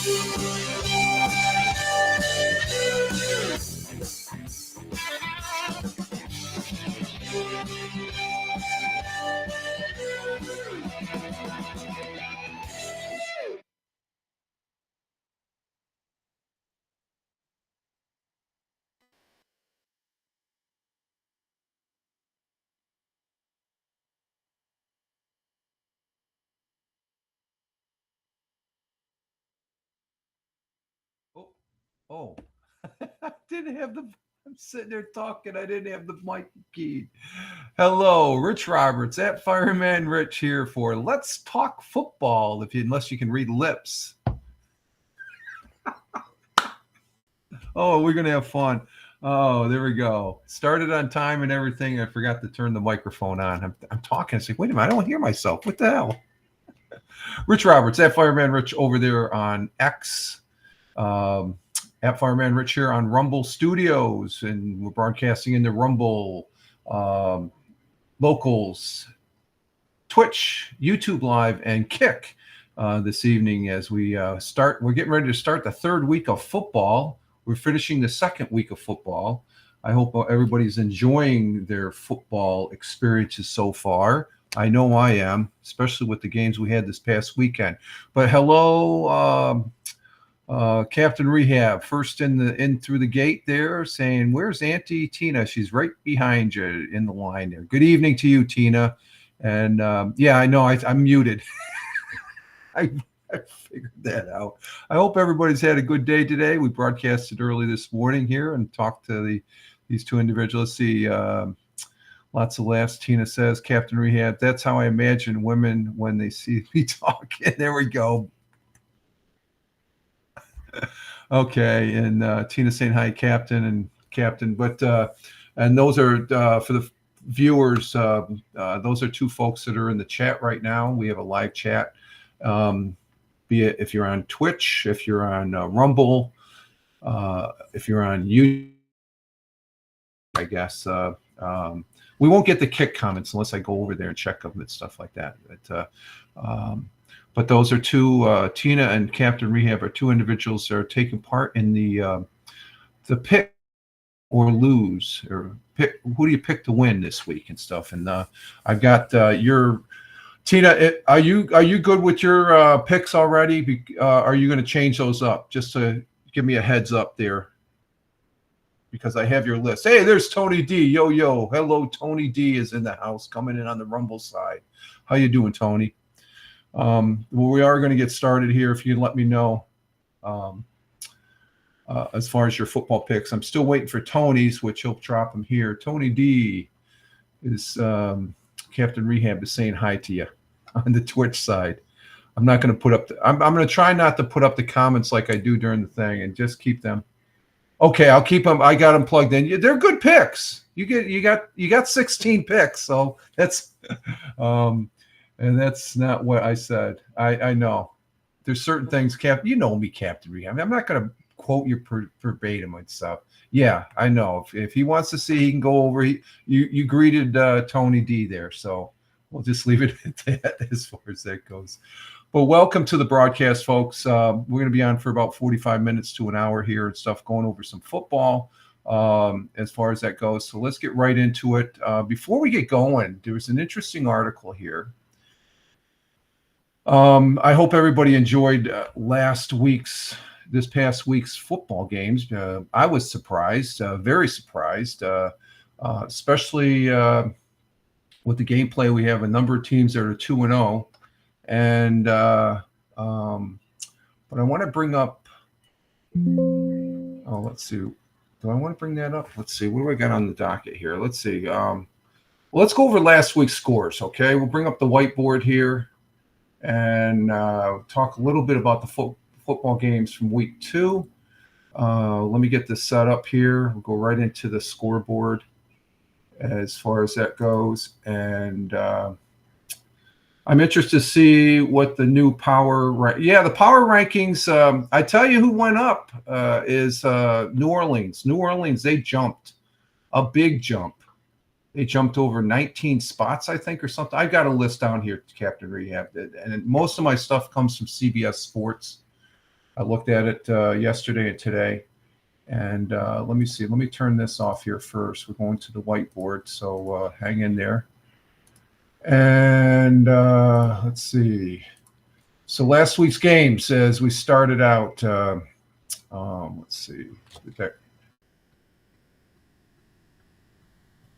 Oh, oh. I didn't have the. I'm sitting there talking. I didn't have the mic keyed. Hello, Rich Roberts at Fireman Rich here for Let's Talk Football. Unless you can read lips. Oh, we're gonna have fun. Oh, there we go. Started on time and everything. I forgot to turn the microphone on. I'm talking. It's like, wait a minute, I don't hear myself. What the hell? Rich Roberts at Fireman Rich over there on X. At Fireman Rich here on Rumble Studios, and we're broadcasting into Rumble, Locals, Twitch, YouTube Live, and Kick this evening as we start. We're getting ready to start the third week of football. We're finishing the second week of football. I hope everybody's enjoying their football experiences so far. I know I am, especially with the games we had this past weekend. But hello, Captain Rehab, first in through the gate there, saying, "Where's Auntie Tina?" She's right behind you in the line there. Good evening to you, Tina. And yeah, I know I'm muted. I figured that out. I hope everybody's had a good day today. We broadcasted early this morning here and talked to these two individuals. See, lots of laughs. Tina says, Captain Rehab, that's how I imagine women when they see me talking. There we go. Okay, and Tina saying hi, Captain. But and those are for the viewers. Those are two folks that are in the chat right now. We have a live chat. Be it if you're on Twitch, if you're on Rumble, if you're on YouTube, I guess. We won't get the Kick comments unless I go over there and check them and stuff like that. But those are two, Tina and Captain Rehab are two individuals that are taking part in the pick or lose, or pick. Who do you pick to win this week and stuff? And I've got your Tina. Are you good with your picks already? Are you going to change those up? Just to give me a heads up there, because I have your list. Hey, there's Tony D. Yo. Hello, Tony D is in the house, coming in on the Rumble side. How you doing, Tony? Well, we are going to get started here. If you let me know as far as your football picks. I'm still waiting for Tony's, which he'll drop them here. Tony D is Captain Rehab is saying hi to you on the Twitch side. I'm not going to put up. I'm going to try not to put up the comments like I do during the thing, and just keep them. Okay, I'll keep them. I got them plugged in. They're good picks. You got 16 picks, so that's. And that's not what I said. I know. There's certain things, Cap. You know me, Captain Rehab. I'm not going to quote you verbatim and stuff. Yeah, I know. If he wants to see, he can go over. You greeted Tony D there, so we'll just leave it at that as far as that goes. But welcome to the broadcast, folks. We're going to be on for about 45 minutes to an hour here and stuff, going over some football as far as that goes. So let's get right into it. Before we get going, there was an interesting article here. I hope everybody enjoyed this past week's football games. I was surprised, very surprised, especially with the gameplay. We have a number of teams that are 2-0, and but I want to bring up. Oh, let's see. Do I want to bring that up? Let's see. What do I got on the docket here? Let's see. Well, let's go over last week's scores. Okay, we'll bring up the whiteboard here and talk a little bit about the football games from week 2. Let me get this set up here. We'll go right into the scoreboard as far as that goes. And I'm interested to see what the new power the power rankings. I tell you who went up is New Orleans. New Orleans, they jumped a big jump. They jumped over 19 spots, I think, or something. I got a list down here, Captain Rehab, and most of my stuff comes from CBS Sports. I looked at it yesterday and today. And let me see. Let me turn this off here first. We're going to the whiteboard, so hang in there. And let's see. So last week's games, as we started out, let's see. Let's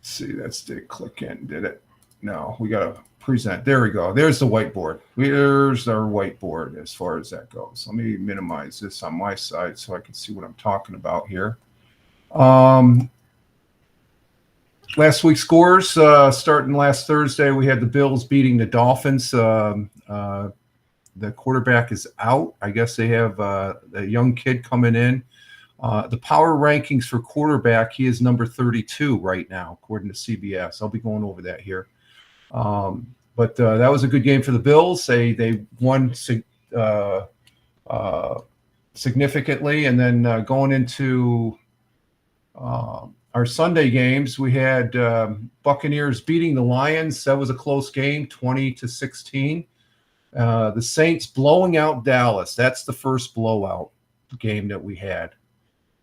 see, that's did click in, did it? No, we got to present. There we go. There's the whiteboard. There's our whiteboard as far as that goes. Let me minimize this on my side so I can see what I'm talking about here. Last week's scores, starting last Thursday, we had the Bills beating the Dolphins. The quarterback is out. I guess they have a young kid coming in. The power rankings for quarterback, he is number 32 right now, according to CBS. I'll be going over that here. But that was a good game for the Bills. They won significantly. And then going into our Sunday games, we had Buccaneers beating the Lions. That was a close game, 20-16. The Saints blowing out Dallas. That's the first blowout game that we had.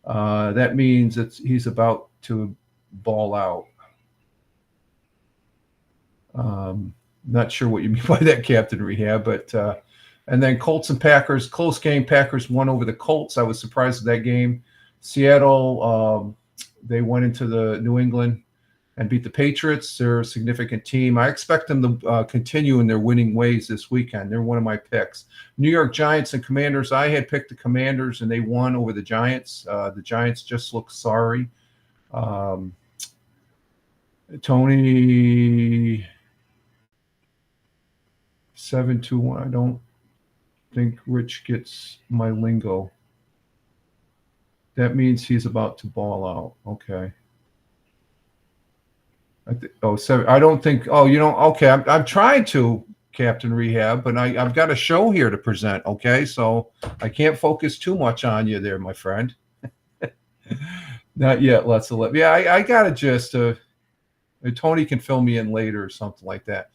That means he's about to ball out. Not sure what you mean by that, Captain Rehab, but and then Colts and Packers, close game. Packers won over the Colts. I was surprised at that game. Seattle, they went into the New England and beat the Patriots. They're a significant team. I expect them to continue in their winning ways this weekend. They're one of my picks. New York Giants and Commanders. I had picked the Commanders, and they won over the Giants. The Giants just look sorry. Tony, 7-2-1. I don't think Rich gets my lingo. That means he's about to ball out. Okay. I don't think. Oh, you don't. Okay, I'm trying to, Captain Rehab, but I've got a show here to present. Okay, so I can't focus too much on you there, my friend. Not yet. Let's let. Yeah, I got a gist. Tony can fill me in later or something like that.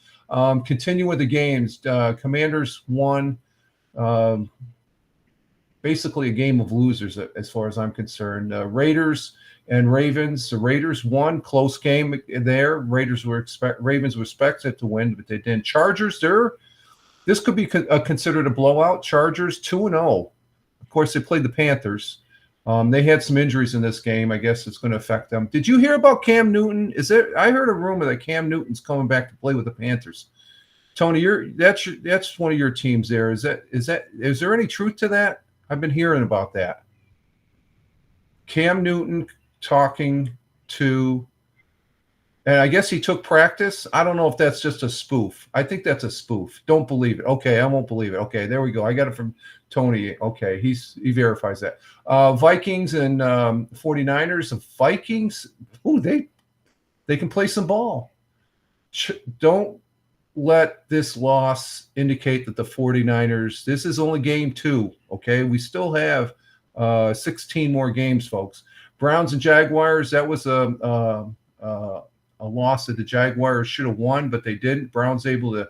Continue with the games. Commanders won. Basically a game of losers as far as I'm concerned. Raiders and Ravens. The Raiders won, close game there. Ravens were expected to win, but they didn't. Chargers, this could be considered a blowout. Chargers 2-0. Of course, they played the Panthers. They had some injuries in this game. I guess it's going to affect them. Did you hear about Cam Newton? I heard a rumor that Cam Newton's coming back to play with the Panthers. Tony, that's one of your teams there. Is there any truth to that? I've been hearing about that. Cam Newton talking to, and I guess he took practice. I don't know if that's just a spoof. I think that's a spoof. Don't believe it. Okay, I won't believe it. Okay, there we go. I got it from Tony. Okay, he verifies that. Vikings and 49ers. The Vikings, they can play some ball. Don't let this loss indicate that the 49ers, this is only game 2, okay? We still have 16 more games, folks. Browns and Jaguars, that was a loss that the Jaguars should have won, but they didn't. Browns able to,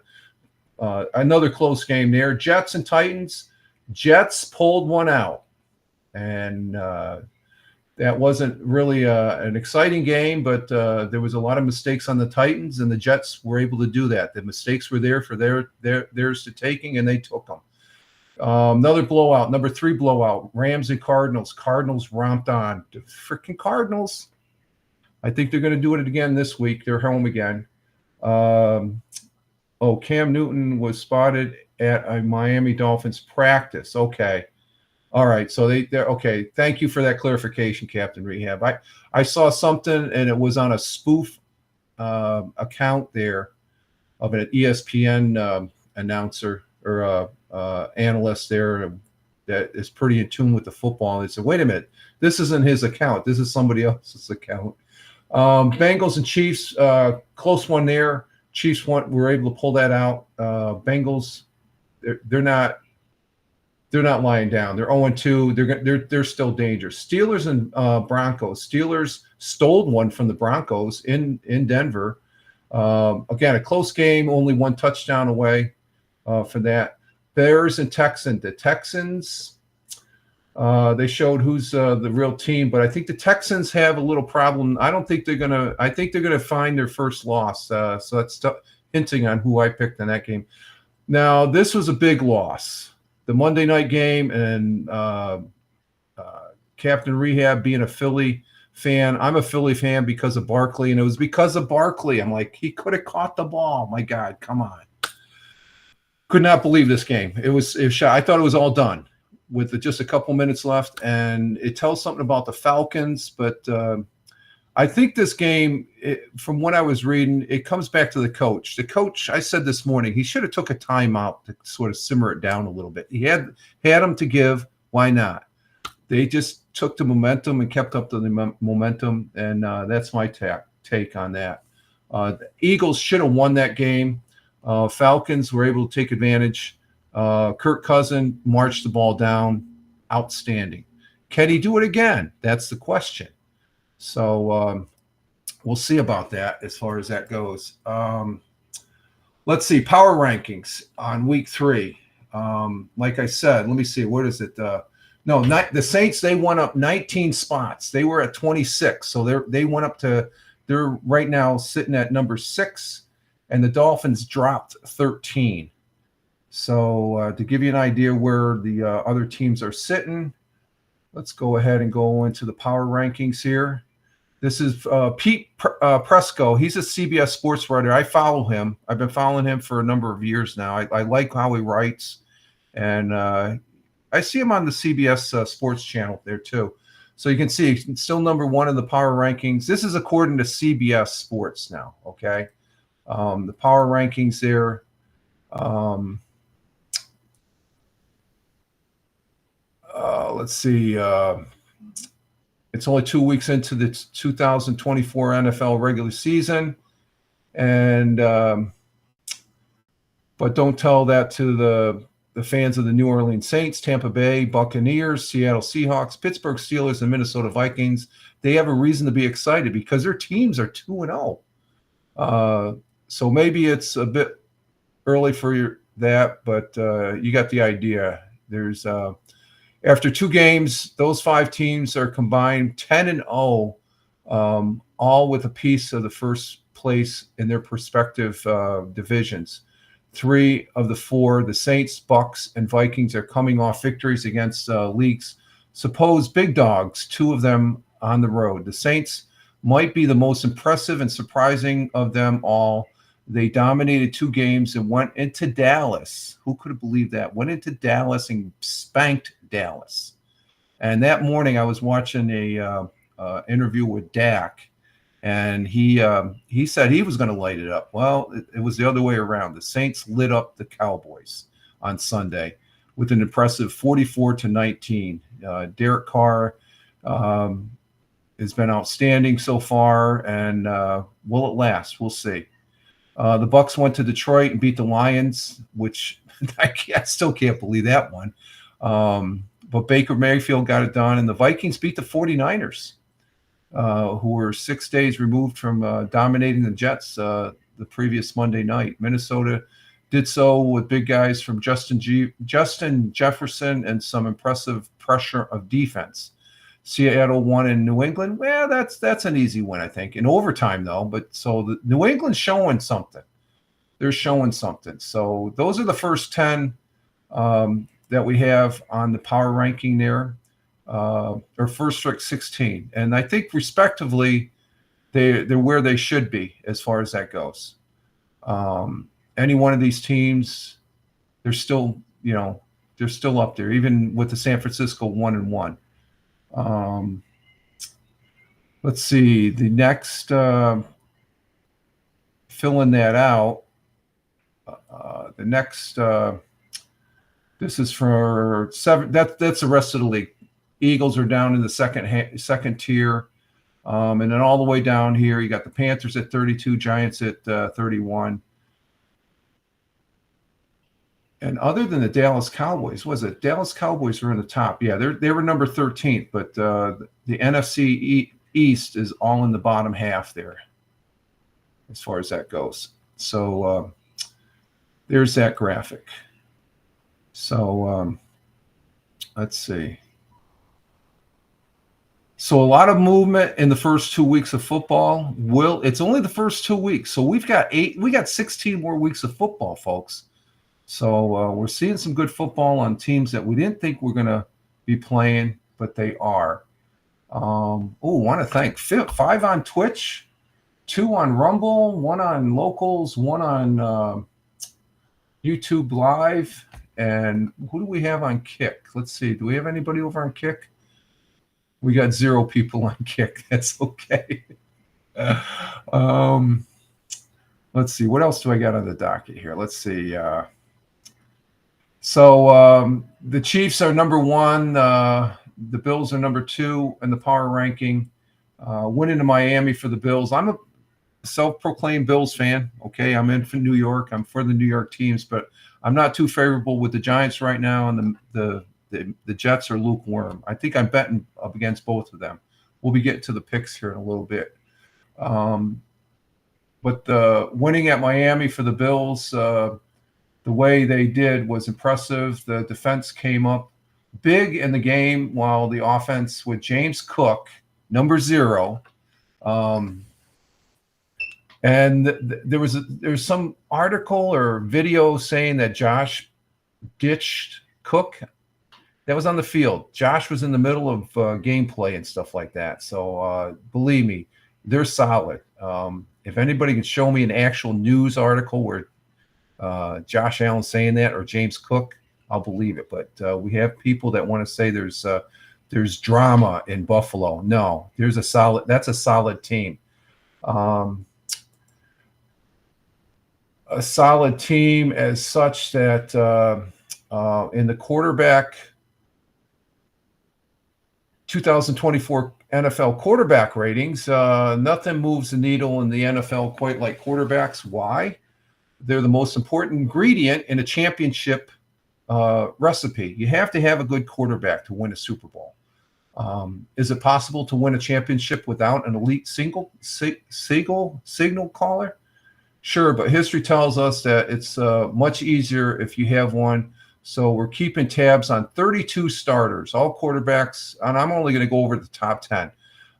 another close game there. Jets and Titans. Jets pulled one out, and that wasn't really an exciting game, but there was a lot of mistakes on the Titans, and the Jets were able to do that. The mistakes were there for theirs to taking, and they took them. Another blowout, number 3 blowout, Rams and Cardinals. Cardinals romped on. The freaking Cardinals. I think they're going to do it again this week. They're home again. Cam Newton was spotted at a Miami Dolphins practice. Okay. All right, so they're okay. Thank you for that clarification, Captain Rehab. I saw something, and it was on a spoof account there of an ESPN announcer or analyst there that is pretty in tune with the football. And they said, "Wait a minute, this isn't his account. This is somebody else's account." Bengals and Chiefs, close one there. Chiefs were able to pull that out. Bengals, they're not lying down. They're 0-2. They're still dangerous. Steelers and Broncos. Steelers stole one from the Broncos in Denver. Again, a close game, only one touchdown away for that. Bears and Texans. The Texans, They showed who's the real team, but I think the Texans have a little problem. I don't think they're gonna. I think they're gonna find their first loss. So that's hinting on who I picked in that game. Now this was a big loss, the Monday night game, and Captain Rehab being a Philly fan. I'm a Philly fan because of Barkley, and it was because of Barkley. I'm like, he could have caught the ball. My God, come on! Could not believe this game. It was shot. I thought it was all done with just a couple minutes left, and it tells something about the Falcons. But I think this game, from what I was reading, it comes back to the coach. The coach, I said this morning, he should have took a timeout to sort of simmer it down a little bit. He had them to give. Why not? They just took the momentum and kept up the momentum, and that's my take on that. The Eagles should have won that game. Falcons were able to take advantage. Kirk Cousins marched the ball down. Outstanding. Can he do it again? That's the question. So we'll see about that as far as that goes. Let's see. Power rankings on week 3. Like I said, let me see. What is it? The Saints, they went up 19 spots. They were at 26. So they went up to, they're right now sitting at number 6. And the Dolphins dropped 13. So to give you an idea where the other teams are sitting, let's go ahead and go into the power rankings here. This is Pete Presco. He's a CBS sports writer. I follow him. I've been following him for a number of years now. I like how he writes. And I see him on the CBS sports channel there too. So you can see he's still number 1 in the power rankings. This is according to CBS Sports now, okay? The power rankings there. Let's see. It's only 2 weeks into the 2024 NFL regular season, and but don't tell that to the fans of the New Orleans Saints, Tampa Bay Buccaneers, Seattle Seahawks, Pittsburgh Steelers, and Minnesota Vikings. They have a reason to be excited because their teams are 2-0. So maybe it's a bit early for that, but you got the idea. There's after 2 games, those 5 teams are combined 10-0, all with a piece of the first place in their respective divisions. 3 of the 4, the Saints, Bucks, and Vikings, are coming off victories against league's supposed big dogs, 2 of them on the road. The Saints might be the most impressive and surprising of them all. They dominated 2 games and went into Dallas. Who could have believed that? Went into Dallas and spanked Dallas. And that morning I was watching a interview with Dak, and he said he was going to light it up. Well, it was the other way around. The Saints lit up the Cowboys on Sunday with an impressive 44-19. Derek Carr has been outstanding so far, and will it last? We'll see. The Bucks went to Detroit and beat the Lions, which I still can't believe that one. But Baker Mayfield got it done, and the Vikings beat the 49ers, who were 6 days removed from dominating the Jets the previous Monday night. Minnesota did so with big guys from Justin Jefferson and some impressive pressure of defense. Seattle won in New England. Well, that's an easy win, I think, in overtime though. But so the New England's showing something. They're showing something. So those are the first 10 that we have on the power ranking there, or first 16, and I think respectively they're where they should be as far as that goes. Any one of these teams, they're still up there, even with the San Francisco 1-1. Let's see the next, filling that out. The next, this is for 7. That's the rest of the league. Eagles are down in the second tier, and then all the way down here, you got the Panthers at 32, Giants at 31. And other than the Dallas Cowboys, Dallas Cowboys were in the top? Yeah, they were number 13th, but the NFC East is all in the bottom half there, as far as that goes. So there's that graphic. So let's see. So a lot of movement in the first 2 weeks of football. It's only the first 2 weeks, so we got 16 more weeks of football, folks. So we're seeing some good football on teams that we didn't think were going to be playing, but they are. Want to thank 5 on Twitch, 2 on Rumble, 1 on Locals, 1 on YouTube Live, and who do we have on Kick? Let's see. Do we have anybody over on Kick? We got 0 people on Kick. That's okay. Let's see. What else do I got on the docket here? Let's see. So the Chiefs are number 1. The Bills are number 2 in the power ranking. Went into Miami for the Bills. I'm a self-proclaimed Bills fan. Okay, I'm in for New York. I'm for the New York teams, but I'm not too favorable with the Giants right now, and the Jets are lukewarm. I think I'm betting up against both of them. We'll be getting to the picks here in a little bit. But the winning at Miami for the Bills, the way they did was impressive. The defense came up big in the game, while the offense with James Cook, number 0. And there's some article or video saying that Josh ditched Cook. That was on the field. Josh was in the middle of gameplay and stuff like that. So believe me, they're solid. If anybody can show me an actual news article where Josh Allen's saying that, or James Cook, I'll believe it. But we have people that want to say there's drama in Buffalo. No, that's a solid team. A solid team as such that in the quarterback 2024 NFL quarterback ratings, nothing moves the needle in the NFL quite like quarterbacks. Why? They're the most important ingredient in a championship recipe. You have to have a good quarterback to win a Super Bowl. Is it possible to win a championship without an elite signal caller? Sure, but history tells us that it's much easier if you have one. So we're keeping tabs on 32 starters, all quarterbacks, and I'm only going to go over the top 10.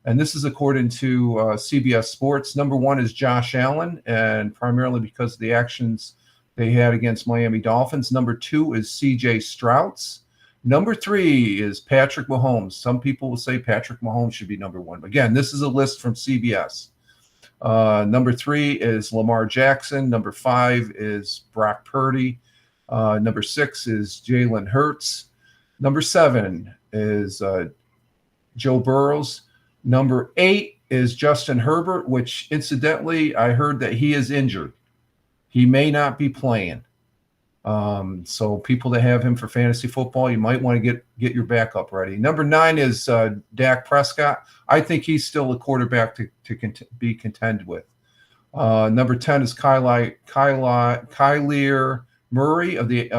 And this is according to CBS Sports. Number 1 is Josh Allen, and primarily because of the actions they had against Miami Dolphins. Number 2 is C.J. Strouds. Number 3 is Patrick Mahomes. Some people will say Patrick Mahomes should be number 1. Again, this is a list from CBS. Number 3 is Lamar Jackson. Number 5 is Brock Purdy. Number 6 is Jalen Hurts. Number 7 is Joe Burrows. Number 8 is Justin Herbert, which incidentally, I heard that he is injured. He may not be playing. So people that have him for fantasy football, you might want to get your backup ready. Number 9 is Dak Prescott. I think he's still a quarterback to be contended with. Number 10 is Kyler Murray of the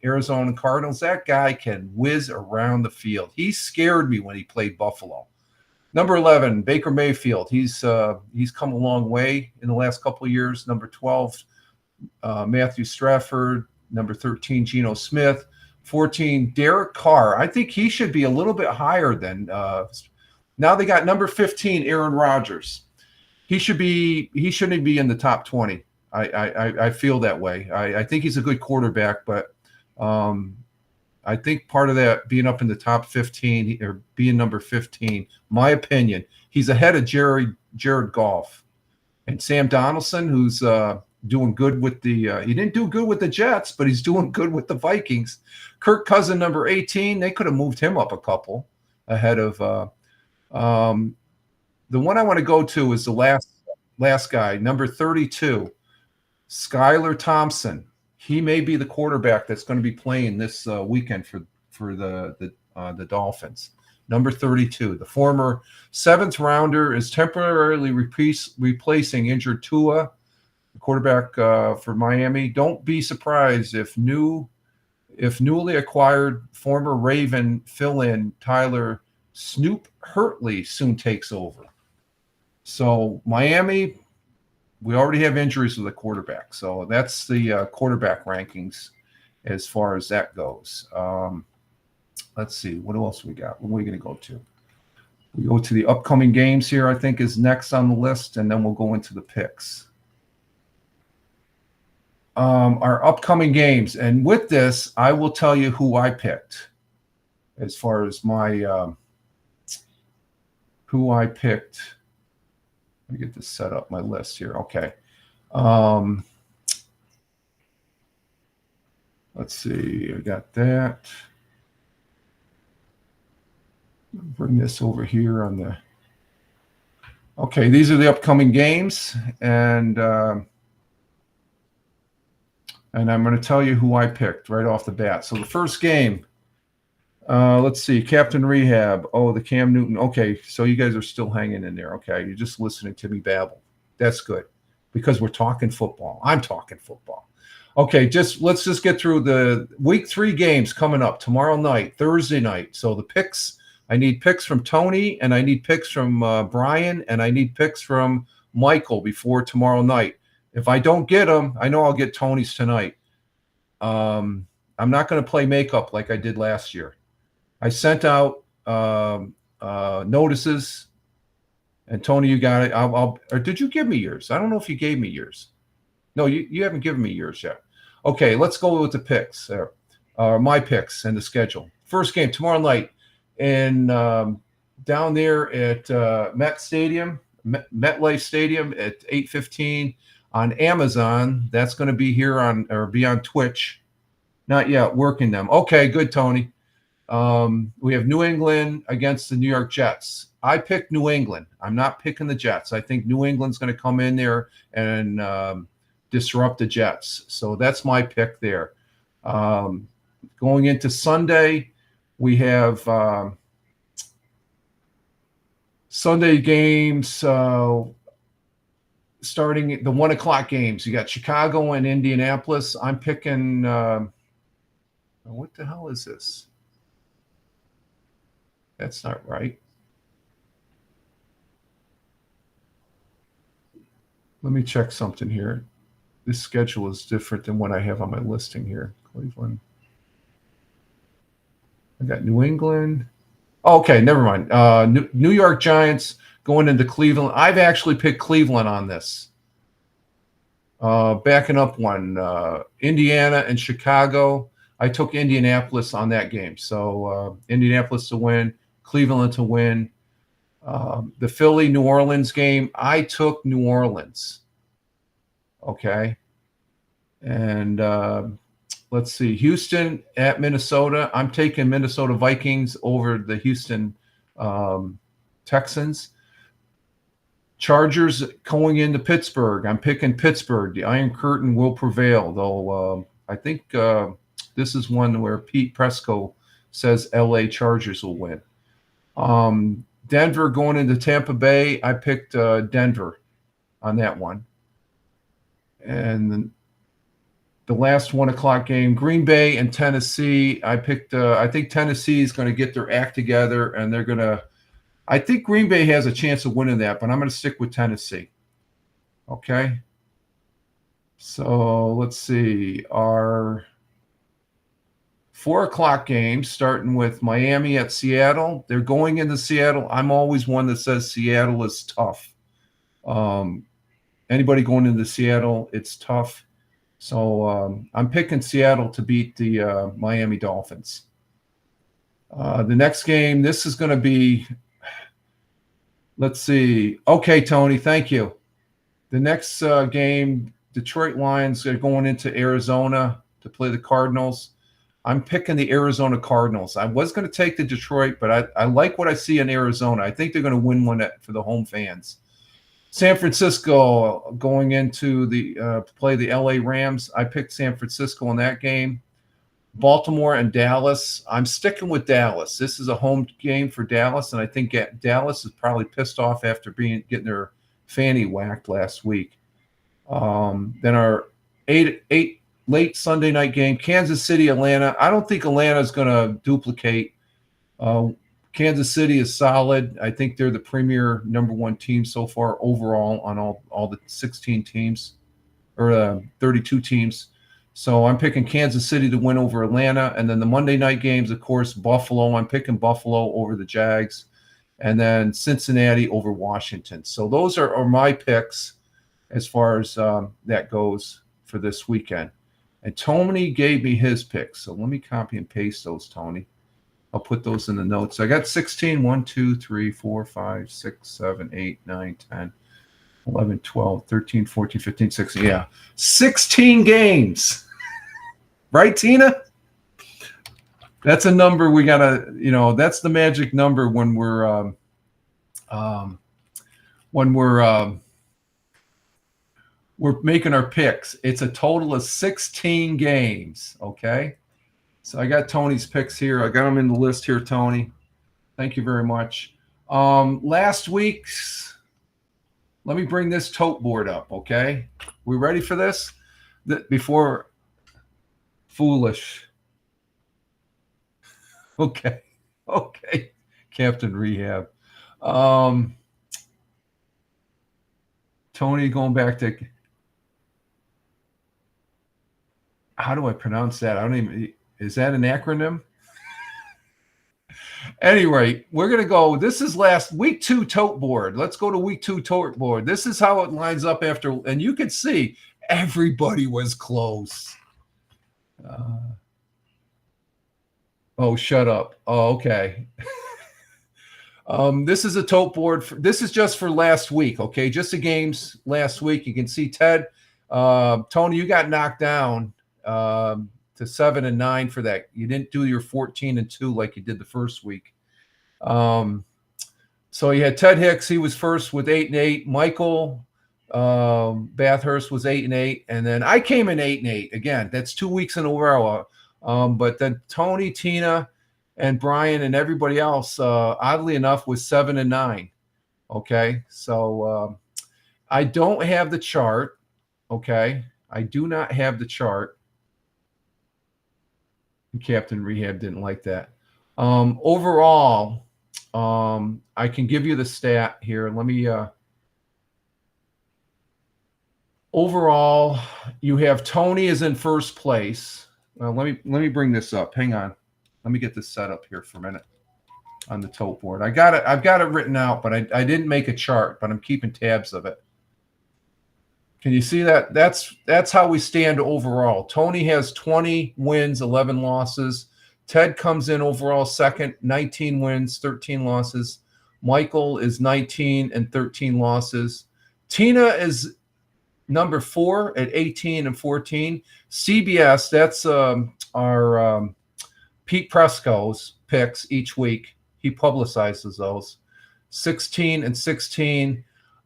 Arizona Cardinals. That guy can whiz around the field. He scared me when he played Buffalo. Number 11, Baker Mayfield. He's come a long way in the last couple of years. Number 12, Matthew Stafford. Number 13, Geno Smith. 14, Derek Carr. I think he should be a little bit higher than now they got number 15, Aaron Rodgers. He shouldn't be in the top 20. I feel that way. I think he's a good quarterback, but I think part of that being up in the top 15 or being number 15, my opinion, he's ahead of Jared Goff and Sam Donaldson, who's doing good with the he didn't do good with the Jets, but he's doing good with the Vikings. Kirk Cousins, number 18, they could have moved him up a couple ahead of the one I want to go to is the last guy, number 32, Skylar Thompson. He may be the quarterback that's going to be playing this weekend for the Dolphins. Number 32, the former 7th rounder, is temporarily replacing injured Tua, the quarterback for Miami. Don't be surprised if newly acquired former Raven fill-in Tyler Snoop Hurtley soon takes over. So Miami, we already have injuries with the quarterback. So that's the quarterback rankings as far as that goes. Let's see. What else we got? What are we going to go to? We go to the upcoming games here, I think is next on the list, and then we'll go into the picks. Our upcoming games. And with this, I will tell you who I picked as far as my who I picked. Let me get this set up, my list here. Okay. Let's see. I got that. Bring this over here on the. Okay, these are the upcoming games, and I'm going to tell you who I picked right off the bat. So the first game, let's see, Captain Rehab. Oh, the Cam Newton. Okay, so you guys are still hanging in there. Okay, you're just listening to me babble. That's good because we're talking football. I'm talking football. Okay, let's just get through the week 3 games coming up tomorrow night, Thursday night. So the picks, I need picks from Tony, and I need picks from Brian, and I need picks from Michael before tomorrow night. If I don't get them, I know I'll get Tony's tonight. I'm not going to play makeup like I did last year. I sent out notices, and Tony, you got it. Or did you give me yours? I don't know if you gave me yours. No, you haven't given me yours yet. Okay, let's go with the picks. My picks and the schedule. First game tomorrow night in down there at MetLife Stadium at 8:15 on Amazon. That's going to be here be on Twitch. Not yet, working them. Okay, good, Tony. We have New England against the New York Jets. I picked New England. I'm not picking the Jets. I think New England's going to come in there and disrupt the Jets. So that's my pick there. Going into Sunday, we have Sunday games starting the 1 o'clock games. You got Chicago and Indianapolis. I'm picking what the hell is this? That's not right. Let me check something here. This schedule is different than what I have on my listing here. Cleveland. I got New England. Oh, okay, never mind. New York Giants going into Cleveland. I've actually picked Cleveland on this. Backing up one. Indiana and Chicago. I took Indianapolis on that game. So Indianapolis to win, Cleveland to win. The Philly-New Orleans game, I took New Orleans. Okay. And let's see. Houston at Minnesota. I'm taking Minnesota Vikings over the Houston Texans. Chargers going into Pittsburgh. I'm picking Pittsburgh. The Iron Curtain will prevail, though I think this is one where Pete Presco says LA Chargers will win. Denver going into Tampa Bay. I picked Denver on that one. And the last 1 o'clock game, Green Bay and Tennessee. I picked. I think Tennessee is going to get their act together, and they're going to. I think Green Bay has a chance of winning that, but I'm going to stick with Tennessee. Okay. So let's see. Our 4 o'clock game, starting with Miami at Seattle. They're going into Seattle. I'm always one that says Seattle is tough. Anybody going into Seattle, it's tough. So I'm picking Seattle to beat the Miami Dolphins. The next game, this is going to be, let's see. Okay, Tony, thank you. The next game, Detroit Lions are going into Arizona to play the Cardinals. I'm picking the Arizona Cardinals. I was going to take the Detroit, but I like what I see in Arizona. I think they're going to win one for the home fans. San Francisco going into the play the LA Rams. I picked San Francisco in that game. Baltimore and Dallas. I'm sticking with Dallas. This is a home game for Dallas, and I think Dallas is probably pissed off after getting their fanny whacked last week. Then our eight late Sunday night game, Kansas City, Atlanta. I don't think Atlanta is going to duplicate. Kansas City is solid. I think they're the premier number 1 team so far overall on all the 16 teams or 32 teams. So I'm picking Kansas City to win over Atlanta. And then the Monday night games, of course, Buffalo. I'm picking Buffalo over the Jags. and then Cincinnati over Washington. So those are my picks as far as that goes for this weekend. And Tony gave me his picks. So let me copy and paste those, Tony. I'll put those in the notes. I got 16, 1, 2, 3, 4, 5, 6, 7, 8, 9, 10, 11, 12, 13, 14, 15, 16. Yeah. 16 games. Right, Tina? That's a number we got to, that's the magic number when we're making our picks. It's a total of 16 games, okay? So I got Tony's picks here. I got them in the list here, Tony. Thank you very much. Last week's, let me bring this tote board up, okay? We ready for this? Before foolish. Okay. Captain Rehab. Tony, going back to, how do I pronounce that? I don't even, is that an acronym? Anyway, we're going to go, this is last week 2 tote board. Let's go to week 2 tote board. This is how it lines up after, and you can see everybody was close. Oh, shut up. Oh, okay. This is a tote board. This is just for last week, okay? Just the games last week. You can see Ted. Tony, you got knocked down to 7 and 9 for that. You didn't do your 14 and 2 like you did the first week. So you had Ted Hicks. He was first with 8 and 8. Michael Bathurst was 8 and 8. And then I came in 8 and 8. Again, that's 2 weeks in a row. But then Tony, Tina, and Brian and everybody else, oddly enough, was 7 and 9. Okay, so I don't have the chart. Okay, I do not have the chart. Captain Rehab didn't like that. Overall, I can give you the stat here. Let me. Overall, you have Tony is in first place. Let me bring this up. Hang on. Let me get this set up here for a minute on the tote board. I've got it written out, but I didn't make a chart, but I'm keeping tabs of it. Can you see that? That's how we stand overall. Tony has 20 wins, 11 losses. Ted comes in overall second, 19 wins, 13 losses. Michael is 19 and 13 losses. Tina is number 4 at 18 and 14. CBS, that's our Pete Presco's picks each week. He publicizes those. 16 and 16.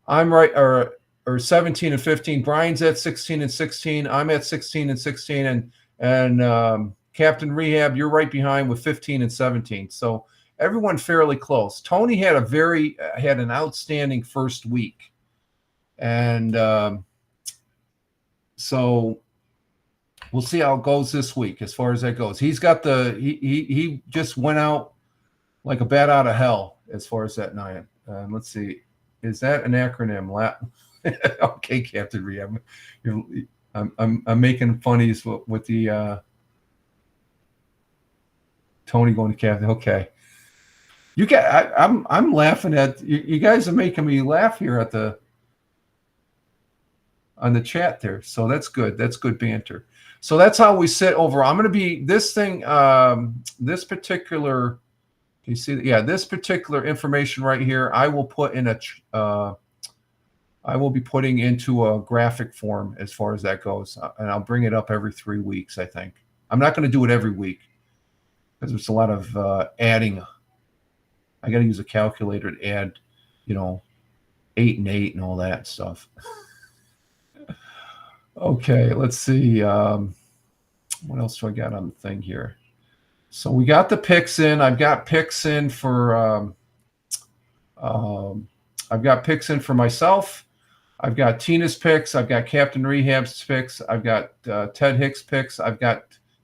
I'm right, or 17 and 15. Brian's at 16 and 16. I'm at 16 and 16. And Captain Rehab, you're right behind with 15 and 17. So everyone fairly close. Tony had an outstanding first week. And so we'll see how it goes this week as far as that goes. He's got he just went out like a bat out of hell as far as that night. Let's see. Is that an acronym? Okay, Captain Rehab. I'm making funnies with the Tony going to Captain. Okay. I'm laughing at you guys are making me laugh here on the chat there. So that's good. That's good banter. So that's how we sit over. I'm going to be this thing, this particular, can you see that? Yeah, this particular information right here, I will put in I will be putting into a graphic form as far as that goes. And I'll bring it up every 3 weeks, I think. I'm not going to do it every week because there's a lot of adding. I got to use a calculator to add, 8 and 8 and all that stuff. Okay, let's see. What else do I got on the thing here? So we got the picks in. I've got picks in for I've got picks in for myself. I've got Tina's picks. I've got Captain Rehab's picks. I've got Ted Hicks' picks. I've got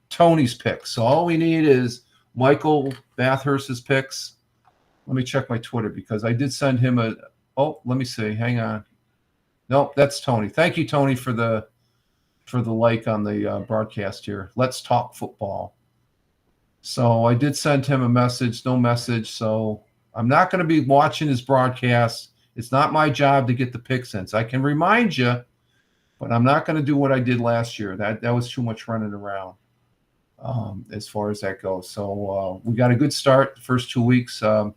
Tony's picks. So all we need is Michael Bathurst's picks. Let me check my Twitter because I did send him let me see. Hang on. Nope, that's Tony. Thank you, Tony, for the like on the broadcast here. Let's talk football. So I did send him a message, no message. So I'm not going to be watching his broadcasts. It's not my job to get the pick sense. I can remind you, but I'm not going to do what I did last year. That was too much running around as far as that goes. So we got a good start the first 2 weeks. I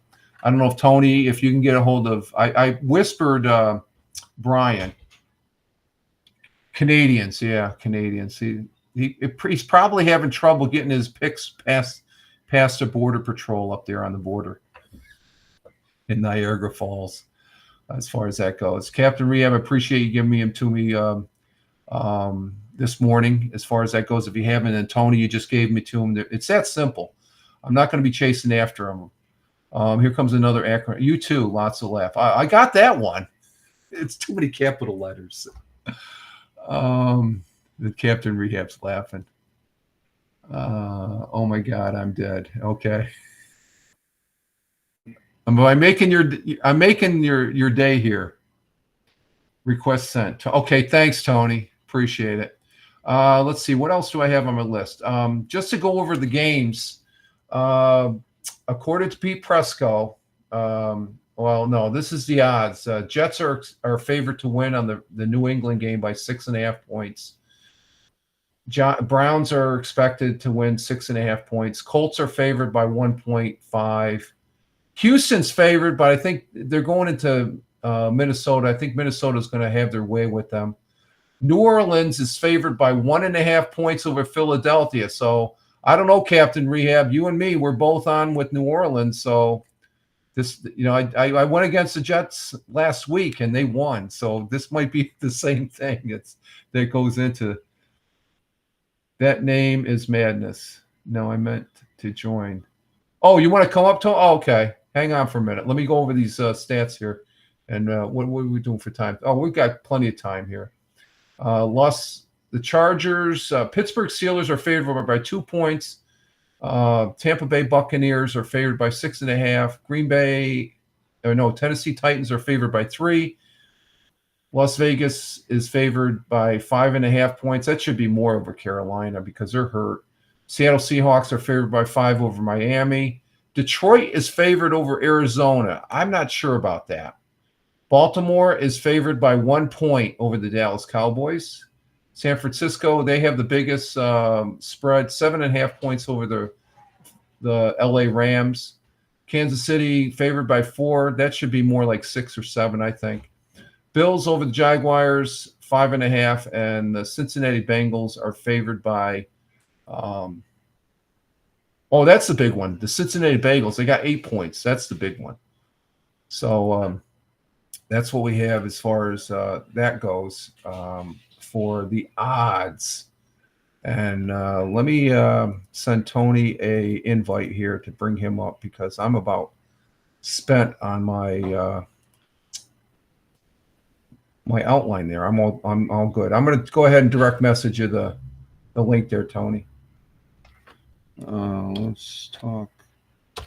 don't know if Tony, if you can get a hold of, I whispered Brian. Canadians, yeah, Canadians. He's probably having trouble getting his picks past the border patrol up there on the border in Niagara Falls, as far as that goes. Captain Rehab, I appreciate you giving him to me this morning, as far as that goes. If you haven't, and Tony, you just gave me to him. It's that simple. I'm not going to be chasing after him. Here comes another acronym. You too, lots of laugh. I got that one. It's too many capital letters. The Captain Rehab's laughing. Oh my God, I'm dead. Okay. I'm making your day here. Request sent. Okay, thanks, Tony. Appreciate it. Let's see, what else do I have on my list? Just to go over the games. According to Pete Presco, well, no, this is the odds. Jets are favored to win on the New England game by 6.5 points. Browns are expected to win 6.5 points. Colts are favored by 1.5. Houston's favored, but I think they're going into Minnesota. I think Minnesota's going to have their way with them. New Orleans is favored by 1.5 points over Philadelphia. So I don't know, Captain Rehab. You and me, we're both on with New Orleans. So this, I went against the Jets last week and they won. So this might be the same thing. That goes into. That name is madness. No, I meant to join. Oh, you want to come up to? Oh, okay. Hang on for a minute. Let me go over these stats here. And what are we doing for time? Oh, we've got plenty of time here. The Chargers, Pittsburgh Steelers are favored by 2 points. Tampa Bay Buccaneers are favored by 6.5. Tennessee Titans are favored by 3. Las Vegas is favored by 5.5 points. That should be more over Carolina because they're hurt. Seattle Seahawks are favored by 5 over Miami. Detroit is favored over Arizona. I'm not sure about that. Baltimore is favored by 1 point over the Dallas Cowboys. San Francisco, they have the biggest spread, 7.5 points over the LA Rams. Kansas City favored by 4. That should be more like 6 or 7, I think. Bills over the Jaguars, 5.5, and the Cincinnati Bengals are favored by that's the big one. The Cincinnati Bengals, they got 8 points. That's the big one. So that's what we have as far as that goes for the odds. And let me send Tony a invite here to bring him up because I'm about spent on my my outline there. I'm all good. I'm going to go ahead and direct message you the link there, Tony. Let's talk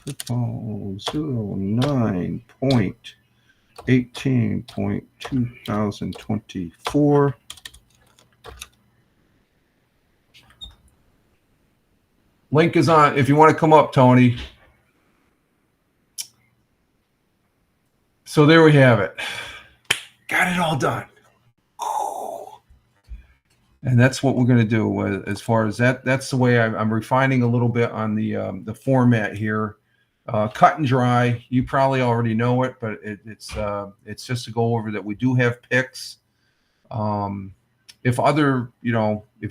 football 09.18.2024. Link is on if you want to come up, Tony. So there we have it. Got it all done. And that's what we're going to do as far as that. That's the way I'm refining a little bit on the format here. Cut and dry. You probably already know it, but it's just to go over that we do have picks. If you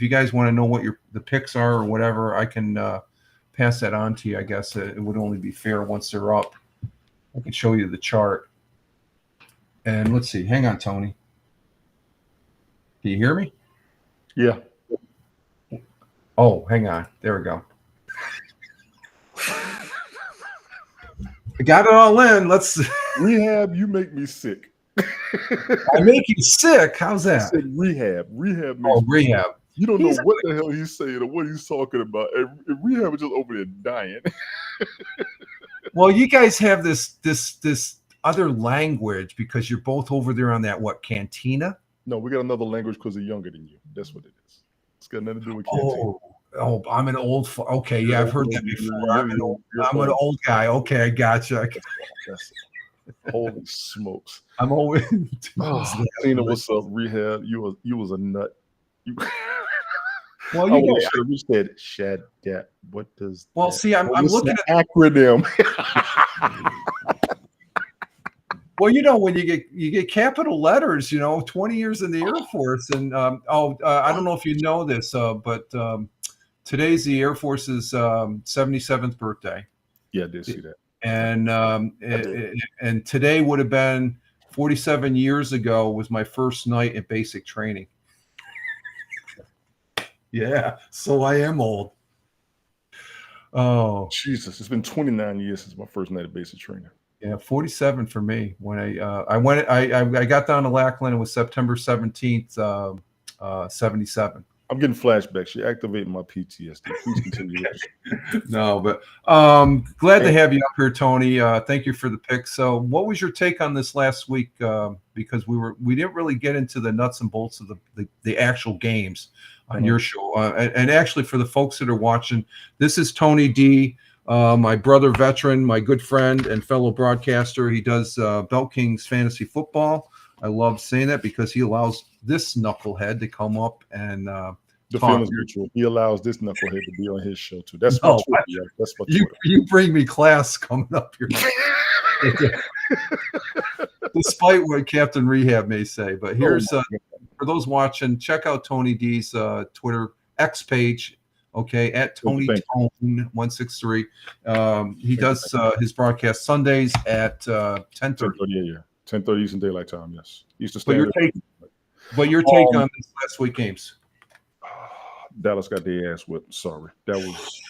guys want to know what the picks are or whatever, I can pass that on to you. I guess it would only be fair once they're up. I can show you the chart. And let's see. Hang on, Tony. Can you hear me? Yeah. Oh, hang on. There we go. I got it all in. Let's Rehab, you make me sick. I make you sick. How's that? I said rehab. Rehab. Rehab. You don't know what the hell he's saying or what he's talking about. And Rehab is just over there dying. Well, you guys have this other language because you're both over there on that cantina? No, we got another language because they're younger than you. That's what it is. It's got nothing to do with cantina. Oh, I'm an old. Okay, yeah, I've heard that before. I'm an old guy. Okay, I gotcha. That's holy smokes. I'm always. Oh, Tina, what's up? Rehab. You was a nut. You, Well, I you would know. have we said shed that. What does Well, that, see, I'm what's looking the acronym? Well, you know, when you get capital letters, 20 years in the Air Force, and I don't know if you know this, but today's the Air Force's 77th birthday, Yeah, I did see that. and did. and today would have been 47 years ago was my first night in basic training. Yeah, so I am old. Oh, Jesus, it's been 29 years since my first night of basic training. yeah, 47 for me. When I got down to Lackland, it was September 17th, 77. I'm getting flashbacks. You're activating my PTSD. Please continue. No, but glad to have you up here, Tony. Thank you for the pick. So, what was your take on this last week? Because we didn't really get into the nuts and bolts of the actual games on your show. And actually, for the folks that are watching, this is Tony D, my brother veteran, my good friend and fellow broadcaster. He does Belt Kings fantasy football. I love saying that because he allows this knucklehead to come up and the feeling's mutual. He allows this knucklehead to be on his show too. That's my Twitter. That's my Twitter. You bring me class coming up here. Despite what Captain Rehab may say. But here's for those watching, check out Tony D's Twitter X page. Okay, at Tony Tone 163. He does his broadcast Sundays at 10:30. 10:30 Eastern Daylight Time. Yes, Eastern Standard. But your take on this last week games? Dallas got their ass whipped. Sorry, that was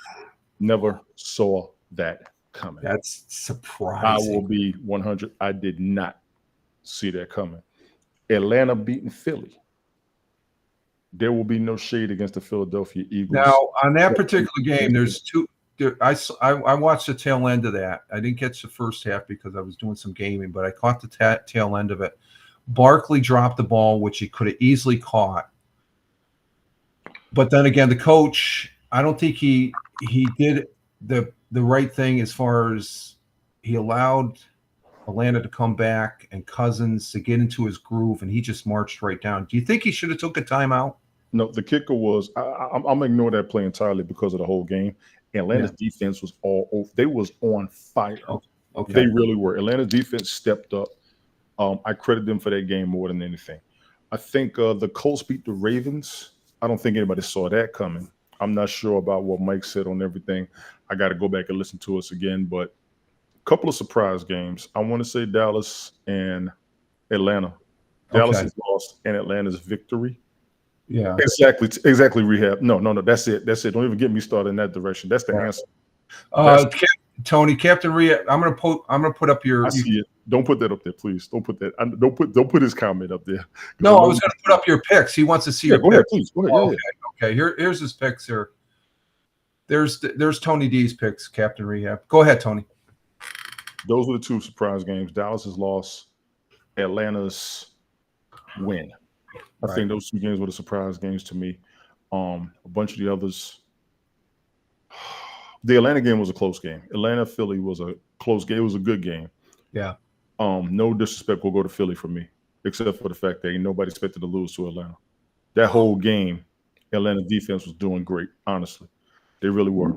never saw that coming. That's surprising. I will be 100. I did not see that coming. Atlanta beating Philly. There will be no shade against the Philadelphia Eagles. Now, on that particular game, there's two. I watched the tail end of that. I didn't catch the first half because I was doing some gaming, but I caught the tail end of it. Barkley dropped the ball, which he could have easily caught. But then again, the coach, I don't think he did the right thing as far as he allowed Atlanta to come back and Cousins to get into his groove, and he just marched right down. Do you think he should have took a timeout? No, the kicker was I'm gonna ignore that play entirely because of the whole game. Atlanta's defense was all over. They was on fire. Okay. They really were. Atlanta's defense stepped up. I credit them for that game more than anything. I think the Colts beat the Ravens. I don't think anybody saw that coming. I'm not sure about what Mike said on everything. I got to go back and listen to us again. But a couple of surprise games. I want to say Dallas and Atlanta. Dallas' loss and Atlanta's victory. Yeah, exactly. Rehab. No. That's it. Don't even get me started in that direction. That's the answer. Tony, Captain Rehab. I'm gonna put up your. I see it. Don't put that up there, please. Don't put that. Don't put his comment up there. No, I was gonna put up your picks. He wants to see your go picks. Ahead, please. Go ahead. Okay. Here's his picks here. There's Tony D's picks, Captain Rehab. Go ahead, Tony. Those were the two surprise games. Dallas's loss, Atlanta's win. I think those two games were the surprise games to me. A bunch of the others. The Atlanta game was a close game. Atlanta-Philly was a close game. It was a good game. Yeah. No disrespect will go to Philly for me, except for the fact that ain't nobody expected to lose to Atlanta. That whole game, Atlanta defense was doing great, honestly. They really were.